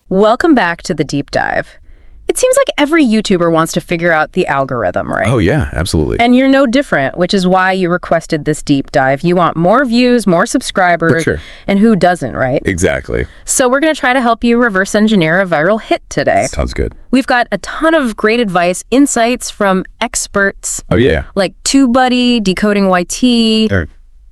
Welcome back to the deep dive. It seems like every YouTuber wants to figure out the algorithm, right? Oh, yeah, absolutely. And you're no different, which is why you requested this deep dive. You want more views, more subscribers, Sure. And who doesn't, right? Exactly. So we're going to try to help you reverse engineer a viral hit today. Sounds good. We've got a ton of great advice, insights from experts Oh, yeah. like TubeBuddy, Decoding YT, Sure.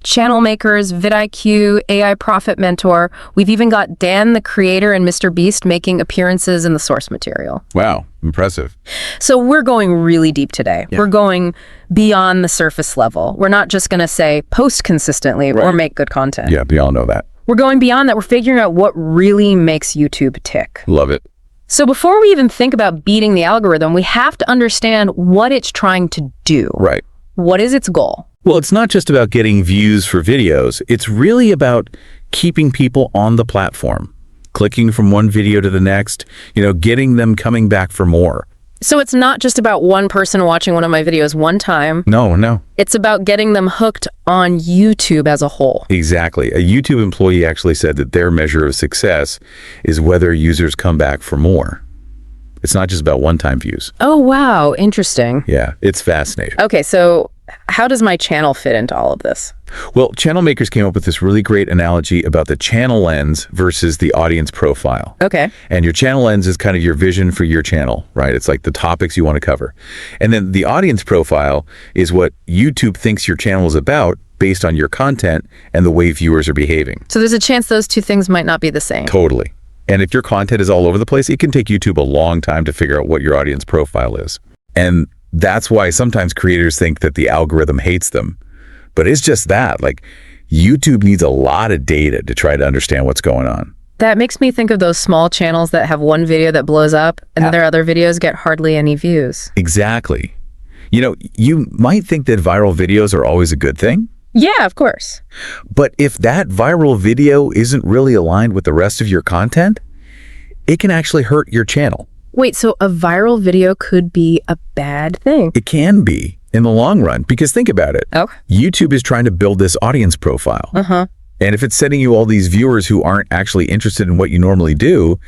channel makers, vidIQ, AI Profit Mentor. We've even got Dan, the creator, and Mr. Beast making appearances in the source material. Wow, impressive. So we're going really deep today. Yeah. We're going beyond the surface level. We're not just going to say post consistently or make good content. Yeah, we all know that. We're going beyond that. We're figuring out what really makes YouTube tick. Love it. So before we even think about beating the algorithm, we have to understand what it's trying to do. Right. What is its goal? Well, it's not just about getting views for videos. It's really about keeping people on the platform, clicking from one video to the next, getting them coming back for more. So it's not just about one person watching one of my videos one time. No. It's about getting them hooked on YouTube as a whole. Exactly. A YouTube employee actually said that their measure of success is whether users come back for more. It's not just about one-time views. Oh, wow. Interesting. Yeah, it's fascinating. Okay, so how does my channel fit into all of this? Well, channel makers came up with this really great analogy about the channel lens versus the audience profile. Okay. And your channel lens is kind of your vision for your channel, right? It's like the topics you want to cover. And then the audience profile is what YouTube thinks your channel is about based on your content and the way viewers are behaving. So there's a chance those two things might not be the same. Totally. And if your content is all over the place, it can take YouTube a long time to figure out what your audience profile is. And that's why sometimes creators think that the algorithm hates them. But it's just that, like, YouTube needs a lot of data to try to understand what's going on. That makes me think of those small channels that have one video that blows up and then their other videos get hardly any views. Exactly. You might think that viral videos are always a good thing. Yeah, of course. But if that viral video isn't really aligned with the rest of your content, it can actually hurt your channel. Wait, so a viral video could be a bad thing? It can be in the long run, because think about it. Oh. YouTube is trying to build this audience profile. And if it's sending you all these viewers who aren't actually interested in what you normally do,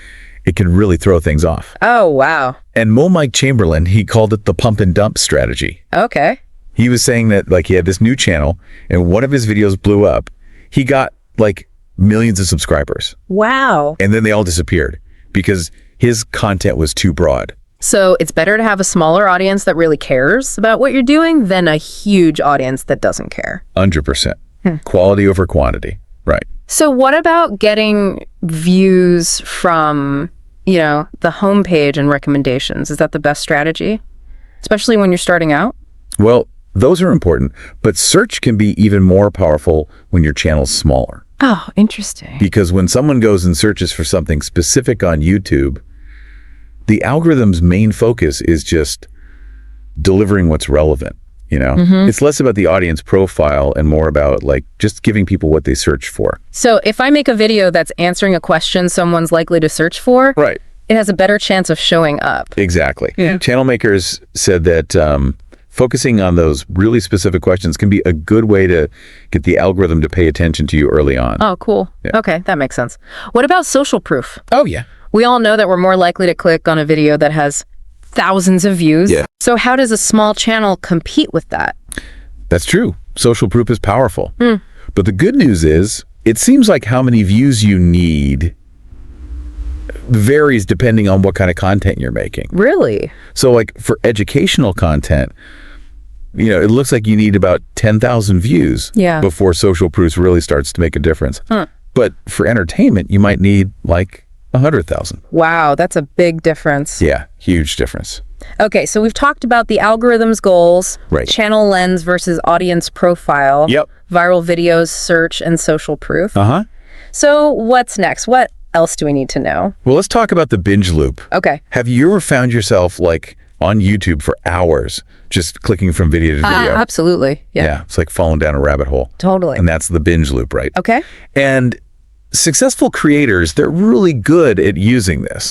it can really throw things off. Oh, wow. And Mike Chamberlain, he called it the pump and dump strategy. Okay. He was saying that, like, he had this new channel and one of his videos blew up. He got like millions of subscribers. Wow. And then they all disappeared because his content was too broad. So it's better to have a smaller audience that really cares about what you're doing than a huge audience that doesn't care. 100%. Quality over quantity. Right. So what about getting views from, the homepage and recommendations? Is that the best strategy? Especially when you're starting out? Well, those are important, but search can be even more powerful when your channel's smaller. Oh, interesting. Because when someone goes and searches for something specific on YouTube, the algorithm's main focus is just delivering what's relevant, It's less about the audience profile and more about, like, just giving people what they search for. So if I make a video that's answering a question someone's likely to search for, right, it has a better chance of showing up. Exactly. Yeah. Channel makers said that focusing on those really specific questions can be a good way to get the algorithm to pay attention to you early on. Oh, cool. Yeah. Okay, that makes sense. What about social proof? Oh, yeah. We all know that we're more likely to click on a video that has thousands of views. Yeah. So how does a small channel compete with that? That's true. Social proof is powerful. But the good news is, it seems like how many views you need varies depending on what kind of content you're making. Really? So, like, for educational content, it looks like you need about 10,000 views before social proof really starts to make a difference. But for entertainment, you might need like 100,000. Wow, that's a big difference. Yeah, huge difference. Okay, so we've talked about the algorithm's goals, right, channel lens versus audience profile, viral videos, search, and social proof. So what's next? What else do we need to know? Well, let's talk about the binge loop. Okay. Have you ever found yourself, like, on YouTube for hours just clicking from video to video? Absolutely. Yeah. It's like falling down a rabbit hole. Totally. And that's the binge loop, right? Okay. And successful creators, they're really good at using this.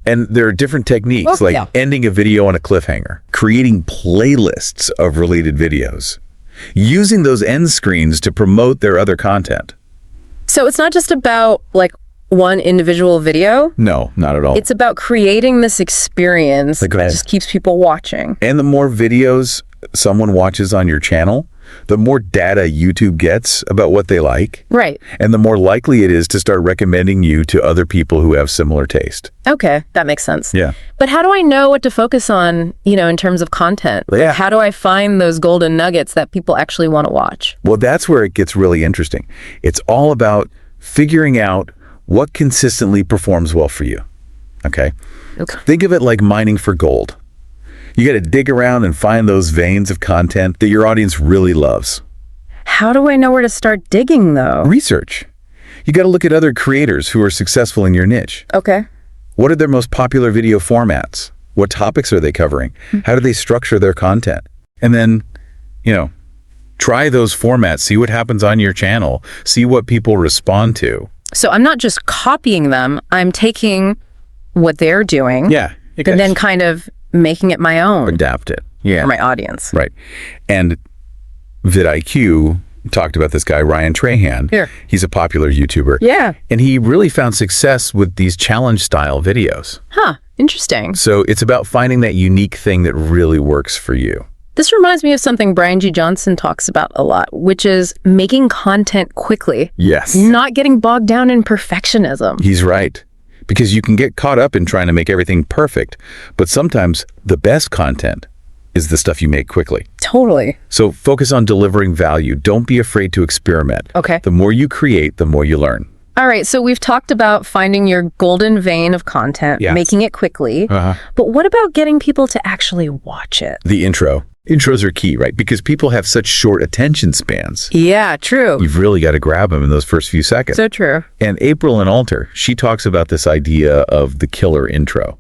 And there are different techniques, like ending a video on a cliffhanger, creating playlists of related videos, using those end screens to promote their other content. So it's not just about like one individual video? No, not at all. It's about creating this experience that just keeps people watching. And the more videos someone watches on your channel, the more data YouTube gets about what they like. Right. And the more likely it is to start recommending you to other people who have similar taste. Okay, that makes sense. Yeah. But how do I know what to focus on, in terms of content? Yeah. How do I find those golden nuggets that people actually want to watch? Well, that's where it gets really interesting. It's all about figuring out what consistently performs well for you. Okay? Think of it like mining for gold. You got to dig around and find those veins of content that your audience really loves. How do I know where to start digging, though? Research. You got to look at other creators who are successful in your niche. Okay. What are their most popular video formats? What topics are they covering? How do they structure their content? And then, try those formats, see what happens on your channel, see what people respond to. So I'm not just copying them, I'm taking what they're doing. Yeah. And then kind of making it my own. Adapt it. For my audience. Right. And vidIQ talked about this guy, Ryan Trahan. Here. He's a popular YouTuber. Yeah. And he really found success with these challenge style videos. Huh. Interesting. So it's about finding that unique thing that really works for you. This reminds me of something Brian G. Johnson talks about a lot, which is making content quickly. Yes. Not getting bogged down in perfectionism. He's right. Because you can get caught up in trying to make everything perfect, but sometimes the best content is the stuff you make quickly. Totally. So focus on delivering value. Don't be afraid to experiment. Okay. The more you create, the more you learn. All right, so we've talked about finding your golden vein of content, making it quickly, but what about getting people to actually watch it? The intro. Intros are key, right? Because people have such short attention spans. Yeah, true. You've really got to grab them in those first few seconds. So true. And April in Alter, she talks about this idea of the killer intro.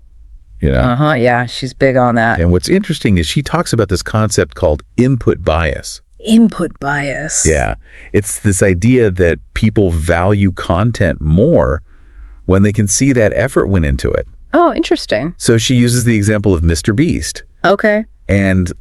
Yeah, she's big on that. And what's interesting is she talks about this concept called input bias. Input bias. Yeah. It's this idea that people value content more when they can see that effort went into it. Oh, interesting. So she uses the example of Mr. Beast. Okay. And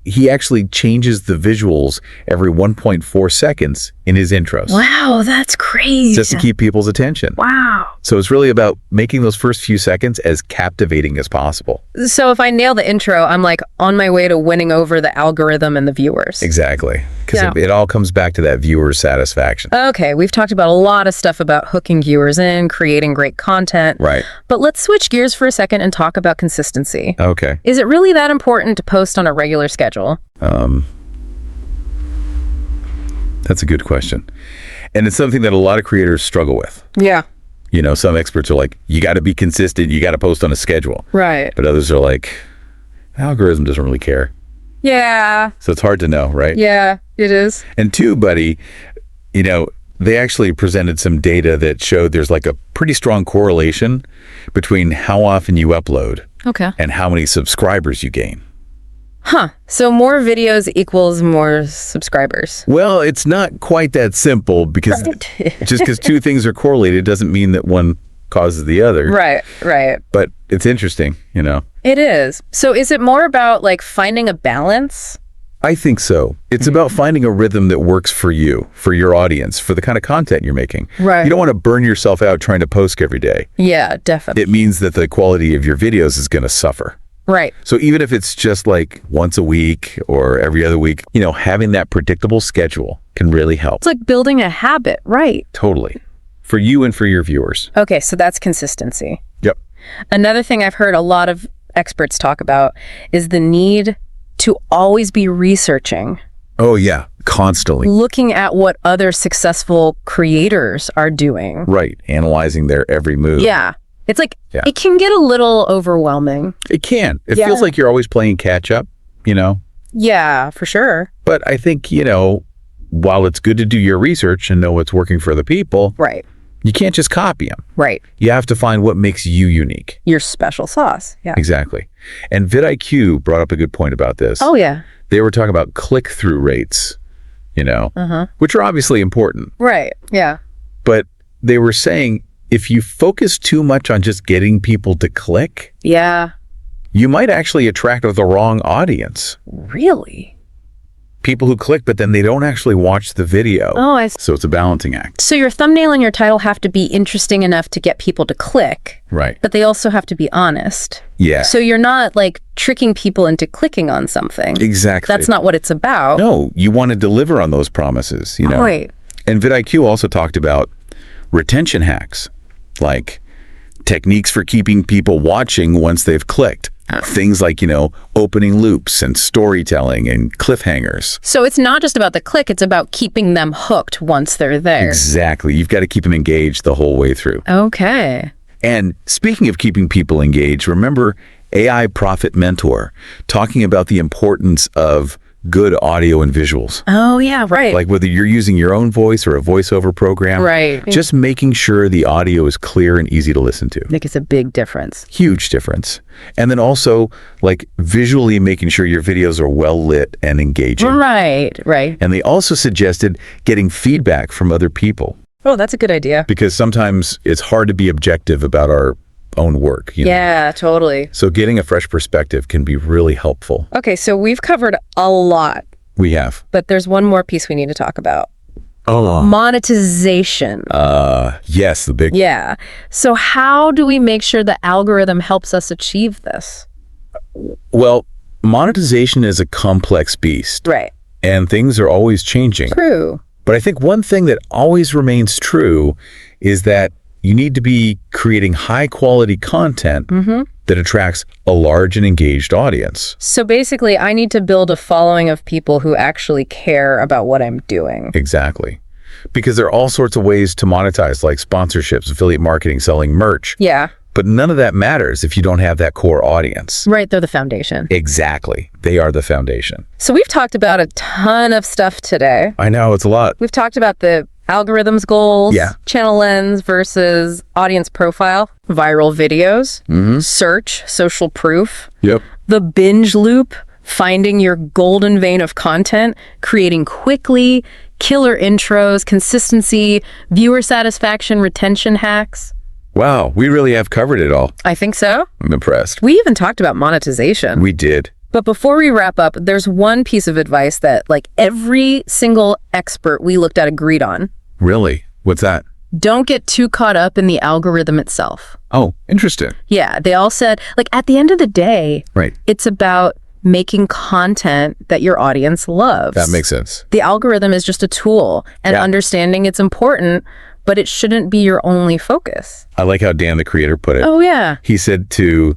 he actually changes the visuals every 1.4 seconds in his intros. Wow, that's crazy. Just to keep people's attention. Wow. So it's really about making those first few seconds as captivating as possible. So if I nail the intro, I'm on my way to winning over the algorithm and the viewers. Exactly. Because it all comes back to that viewer satisfaction. Okay, we've talked about a lot of stuff about hooking viewers in, creating great content. Right. But let's switch gears for a second and talk about consistency. Okay. Is it really that important to post on a regular schedule? That's a good question. And it's something that a lot of creators struggle with. Yeah. Some experts are like, you got to be consistent, you got to post on a schedule. Right. But others are like, the algorithm doesn't really care. Yeah. So it's hard to know, right? Yeah, it is. And two, buddy, they actually presented some data that showed there's a pretty strong correlation between how often you upload and how many subscribers you gain. Huh. So more videos equals more subscribers. Well, it's not quite that simple because just because two things are correlated doesn't mean that one causes the other. Right. But it's interesting, It is. So is it more about finding a balance? I think so. It's about finding a rhythm that works for you, for your audience, for the kind of content you're making. Right. You don't want to burn yourself out trying to post every day. Yeah, definitely. It means that the quality of your videos is going to suffer. Right. So even if it's just once a week or every other week, having that predictable schedule can really help. It's like building a habit, right? Totally. For you and for your viewers. Okay, so that's consistency. Yep. Another thing I've heard a lot of experts talk about is the need to always be researching. Oh, yeah. Constantly. Looking at what other successful creators are doing. Right. Analyzing their every move. Yeah. It's it can get a little overwhelming. It can. It feels like you're always playing catch up, Yeah, for sure. But I think, while it's good to do your research and know what's working for the people, right, you can't just copy them. Right. You have to find what makes you unique. Your special sauce. Yeah. Exactly. And vidIQ brought up a good point about this. Oh, yeah. They were talking about click-through rates, which are obviously important. Right. Yeah. But they were saying if you focus too much on just getting people to click, Yeah. you might actually attract the wrong audience. Really? People who click, but then they don't actually watch the video. Oh, So it's a balancing act. So your thumbnail and your title have to be interesting enough to get people to click, Right. but they also have to be honest. Yeah. So you're not like tricking people into clicking on something. Exactly. That's not what it's about. No, you want to deliver on those promises, you know. Right. And vidIQ also talked about retention hacks, like techniques for keeping people watching once they've clicked. Things like, opening loops and storytelling and cliffhangers. So it's not just about the click, it's about keeping them hooked once they're there. Exactly. You've got to keep them engaged the whole way through. Okay. And speaking of keeping people engaged, remember AI Profit Mentor talking about the importance of good audio and visuals. Oh, yeah, right. Like whether you're using your own voice or a voiceover program. Right. Just making sure the audio is clear and easy to listen to. Makes a big difference. Huge difference. And then also like visually making sure your videos are well lit and engaging. Right. And they also suggested getting feedback from other people, Oh, that's a good idea. because sometimes it's hard to be objective about our own work. Yeah, totally. So getting a fresh perspective can be really helpful. Okay, so we've covered a lot, We have. but there's one more piece we need to talk about. Oh. Monetization. Yes, the big. Yeah. So how do we make sure the algorithm helps us achieve this? Well, monetization is a complex beast, Right. and things are always changing. True. But I think one thing that always remains true is that you need to be creating high quality content that attracts a large and engaged audience. So basically, I need to build a following of people who actually care about what I'm doing. Exactly. Because there are all sorts of ways to monetize, like sponsorships, affiliate marketing, selling merch. Yeah. But none of that matters if you don't have that core audience. Right, they're the foundation. Exactly. They are the foundation. So we've talked about a ton of stuff today. I know, it's a lot. We've talked about the algorithms goals, Yeah. channel lens versus audience profile, viral videos, search, social proof, Yep. the binge loop, finding your golden vein of content, creating quickly, killer intros, consistency, viewer satisfaction, retention hacks. Wow, we really have covered it all. I think so. I'm impressed. We even talked about monetization. We did. But before we wrap up, there's one piece of advice that like every single expert we looked at agreed on. Really? What's that? Don't get too caught up in the algorithm itself. Oh, interesting. Yeah, they all said, like, at the end of the day, Right. it's about making content that your audience loves. That makes sense. The algorithm is just a tool, and Yeah. understanding it's important, but it shouldn't be your only focus. I like how Dan, the creator, put it. Oh, yeah. He said to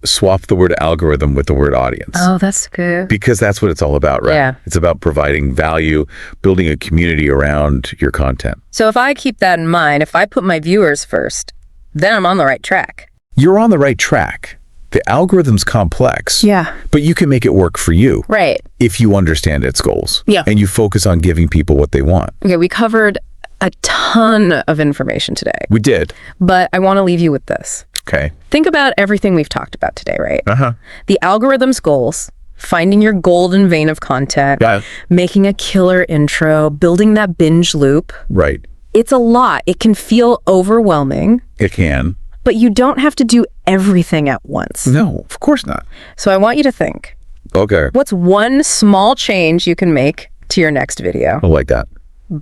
swap the word algorithm with the word audience. Oh, that's good. Because that's what it's all about, right? Yeah. It's about providing value, building a community around your content. So if I keep that in mind, if I put my viewers first, then I'm on the right track. You're on the right track. The algorithm's complex. Yeah. But you can make it work for you Right. if you understand its goals. Yeah. And you focus on giving people what they want. Okay, we covered a ton of information today, We did. but I want to leave you with this. Okay. Think about everything we've talked about today, right? Uh-huh. The algorithm's goals, finding your golden vein of content, Yeah. making a killer intro, building that binge loop. Right. It's a lot. It can feel overwhelming, It can. but you don't have to do everything at once. No, of course not. So I want you to think, Okay. what's one small change you can make to your next video? I like that.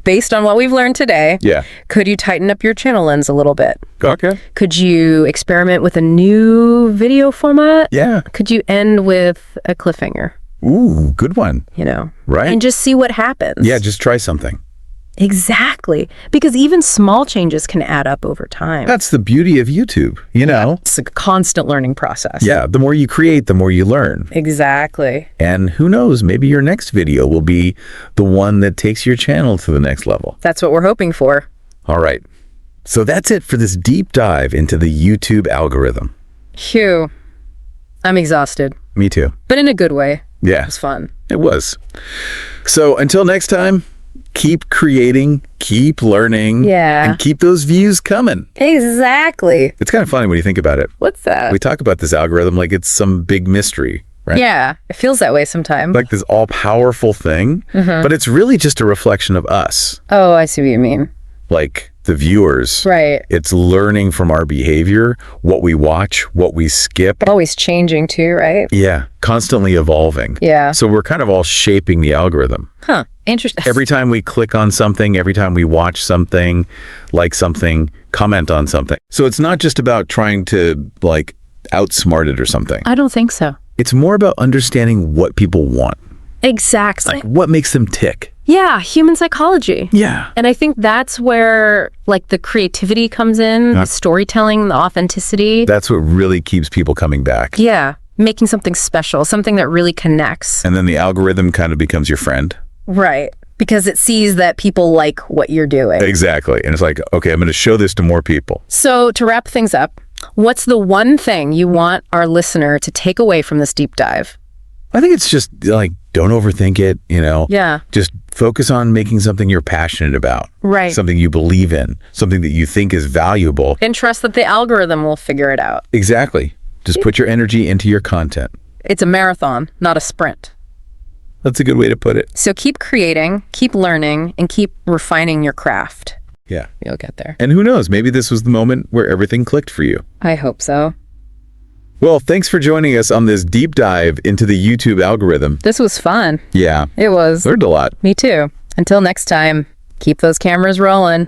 Based on what we've learned today, Yeah. could you tighten up your channel lens a little bit? Okay. Could you experiment with a new video format? Yeah. Could you end with a cliffhanger, Ooh, good one. Right? And just see what happens? Yeah, just try something. Exactly. Because even small changes can add up over time. That's the beauty of YouTube, you know? It's a constant learning process. Yeah, the more you create, the more you learn. Exactly. And who knows, maybe your next video will be the one that takes your channel to the next level. That's what we're hoping for. All right. So that's it for this deep dive into the YouTube algorithm. Phew. I'm exhausted, Me too. but in a good way. Yeah, It was fun. it was. So until next time, keep creating, keep learning, Yeah. and keep those views coming. Exactly. It's kind of funny when you think about it. What's that? We talk about this algorithm like it's some big mystery, right? Yeah, it feels that way sometimes. Like this all-powerful thing, but it's really just a reflection of us. Oh, I see what you mean. Like the viewers. Right. It's learning from our behavior, what we watch, what we skip. Always changing too, right? Yeah, constantly evolving. Yeah. So we're kind of all shaping the algorithm. Huh. Interesting. Every time we click on something, every time we watch something, like something, comment on something. So it's not just about trying to like outsmart it or something. I don't think so. It's more about understanding what people want. Exactly. Like what makes them tick. Yeah, human psychology. Yeah. And I think that's where like the creativity comes in, the storytelling, the authenticity. That's what really keeps people coming back. Yeah, making something special, something that really connects. And then the algorithm kind of becomes your friend. Right. Because it sees that people like what you're doing. Exactly. And it's like, okay, I'm going to show this to more people. So to wrap things up, what's the one thing you want our listener to take away from this deep dive? I think it's just like, don't overthink it, Yeah. Just focus on making something you're passionate about. Right. Something you believe in, something that you think is valuable. And trust that the algorithm will figure it out. Exactly. Just put your energy into your content. It's a marathon, not a sprint. That's a good way to put it. So keep creating, keep learning, and keep refining your craft. Yeah. You'll get there. And who knows, maybe this was the moment where everything clicked for you. I hope so. Well, thanks for joining us on this deep dive into the YouTube algorithm. This was fun. Yeah. It was. Learned a lot. Me too. Until next time, keep those cameras rolling.